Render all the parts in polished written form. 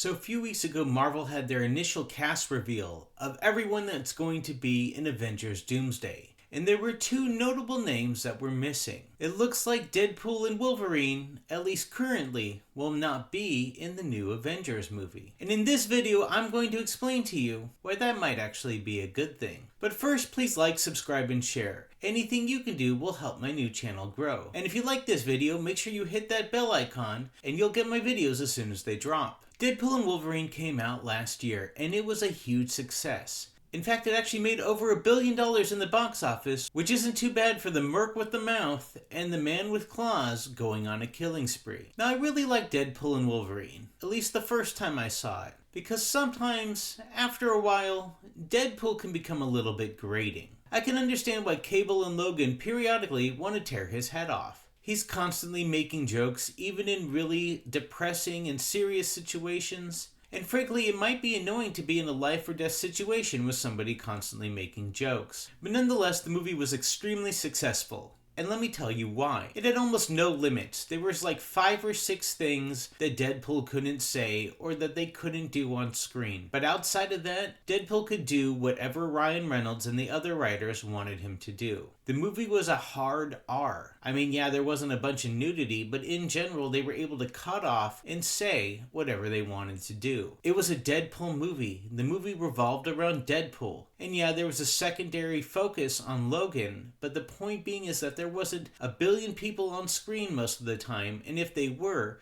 So a few weeks ago, Marvel had their initial cast reveal of everyone that's going to be in Avengers Doomsday. And there were two notable names that were missing. It looks like Deadpool and Wolverine, at least currently, will not be in the new Avengers movie. And in this video, I'm going to explain to you why that might actually be a good thing. But first, please like, subscribe, and share. Anything you can do will help my new channel grow. And if you like this video, make sure you hit that bell icon and you'll get my videos as soon as they drop. Deadpool and Wolverine came out last year and it was a huge success. In fact, it actually made over $1 billion in the box office, which isn't too bad for the merc with the mouth and the man with claws going on a killing spree. Now, I really like Deadpool and Wolverine, at least the first time I saw it, because sometimes, after a while, Deadpool can become a little bit grating. I can understand why Cable and Logan periodically want to tear his head off. He's constantly making jokes, even in really depressing and serious situations. And frankly, it might be annoying to be in a life or death situation with somebody constantly making jokes. But nonetheless, the movie was extremely successful. And let me tell you why. It had almost no limits. There was like 5 or 6 things that Deadpool couldn't say or that they couldn't do on screen. But outside of that, Deadpool could do whatever Ryan Reynolds and the other writers wanted him to do. The movie was a hard R. I mean, yeah, there wasn't a bunch of nudity, but in general, they were able to cut off and say whatever they wanted to do. It was a Deadpool movie. The movie revolved around Deadpool. And yeah, there was a secondary focus on Logan, but the point being is that there wasn't 1 billion people on screen most of the time, and if they were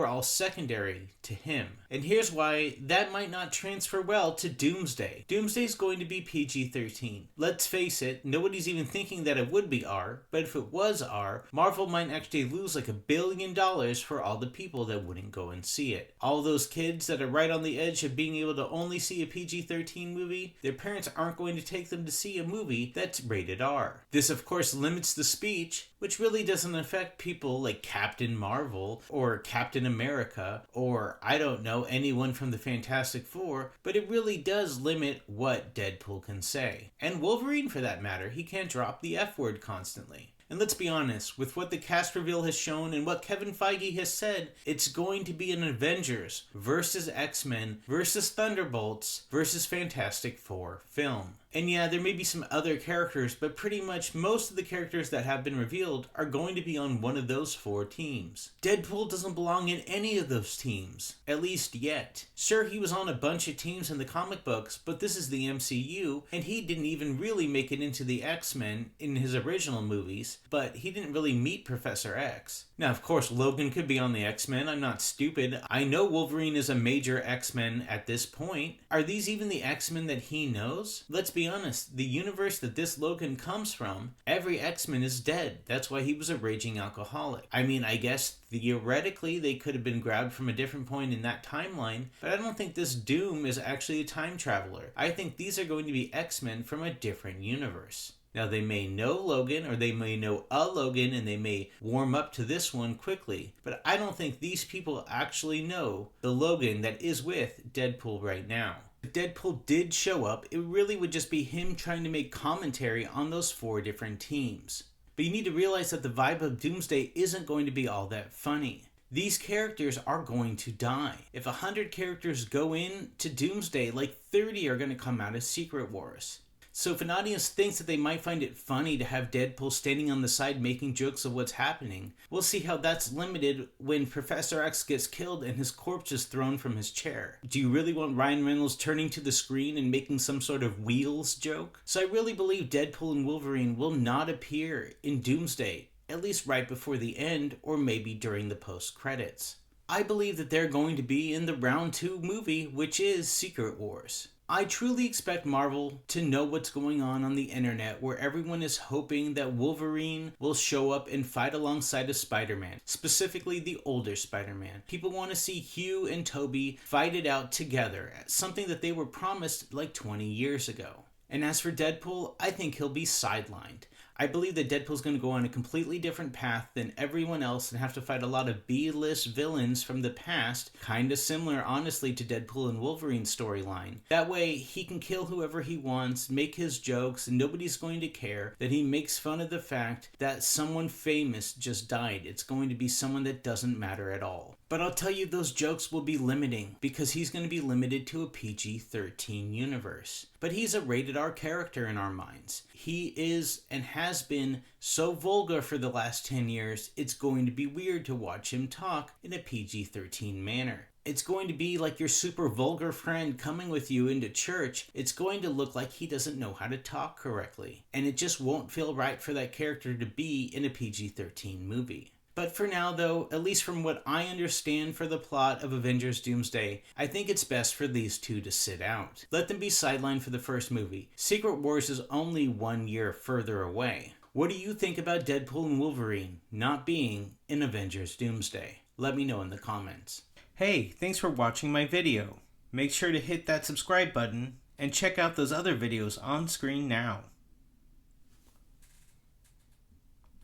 all secondary to him. And here's why that might not transfer well to Doomsday. Doomsday's going to be PG-13. Let's face it, nobody's even thinking that it would be R, but if it was R, Marvel might actually lose like $1 billion for all the people that wouldn't go and see it. All those kids that are right on the edge of being able to only see a PG-13 movie, their parents aren't going to take them to see a movie that's rated R. This of course limits the speech, which really doesn't affect people like Captain Marvel or Captain America or, I don't know, anyone from the Fantastic Four, but it really does limit what Deadpool can say. And Wolverine for that matter, he can't drop the F word constantly. And let's be honest, with what the cast reveal has shown and what Kevin Feige has said, it's going to be an Avengers versus X-Men versus Thunderbolts versus Fantastic Four film. And yeah, there may be some other characters, but pretty much most of the characters that have been revealed are going to be on one of those 4 teams. Deadpool doesn't belong in any of those teams, at least yet. Sure, he was on a bunch of teams in the comic books, but this is the MCU, and he didn't even really make it into the X-Men in his original movies, but he didn't really meet Professor X. Now, of course, Logan could be on the X-Men. I'm not stupid. I know Wolverine is a major X-Men at this point. Are these even the X-Men that he knows? Let's be honest, the universe that this Logan comes from, every X-Men is dead. That's why he was a raging alcoholic. I mean, I guess theoretically they could have been grabbed from a different point in that timeline, but I don't think this Doom is actually a time traveler. I think these are going to be X-Men from a different universe. Now, they may know Logan, or they may know a Logan, and they may warm up to this one quickly, but I don't think these people actually know the Logan that is with Deadpool right now. If Deadpool did show up, it really would just be him trying to make commentary on those 4 different teams. But you need to realize that the vibe of Doomsday isn't going to be all that funny. These characters are going to die. If 100 characters go in to Doomsday, like 30 are going to come out as Secret Wars. So if an audience thinks that they might find it funny to have Deadpool standing on the side making jokes of what's happening, we'll see how that's limited when Professor X gets killed and his corpse is thrown from his chair. Do you really want Ryan Reynolds turning to the screen and making some sort of wheels joke? So I really believe Deadpool and Wolverine will not appear in Doomsday, at least right before the end or maybe during the post-credits. I believe that they're going to be in the round 2 movie, which is Secret Wars. I truly expect Marvel to know what's going on the internet, where everyone is hoping that Wolverine will show up and fight alongside of Spider-Man, specifically the older Spider-Man. People want to see Hugh and Tobey fight it out together, something that they were promised like 20 years ago. And as for Deadpool, I think he'll be sidelined. I believe that Deadpool's going to go on a completely different path than everyone else and have to fight a lot of B-list villains from the past, kind of similar, honestly, to Deadpool and Wolverine's storyline. That way, he can kill whoever he wants, make his jokes, and nobody's going to care that he makes fun of the fact that someone famous just died. It's going to be someone that doesn't matter at all. But I'll tell you, those jokes will be limiting because he's going to be limited to a PG-13 universe. But he's a rated R character in our minds. He is and has been so vulgar for the last 10 years, it's going to be weird to watch him talk in a PG-13 manner. It's going to be like your super vulgar friend coming with you into church. It's going to look like he doesn't know how to talk correctly. And it just won't feel right for that character to be in a PG-13 movie. But for now, though, at least from what I understand for the plot of Avengers Doomsday, I think it's best for these two to sit out. Let them be sidelined for the first movie. Secret Wars is only 1 year further away. What do you think about Deadpool and Wolverine not being in Avengers Doomsday? Let me know in the comments. Hey, thanks for watching my video. Make sure to hit that subscribe button and check out those other videos on screen now.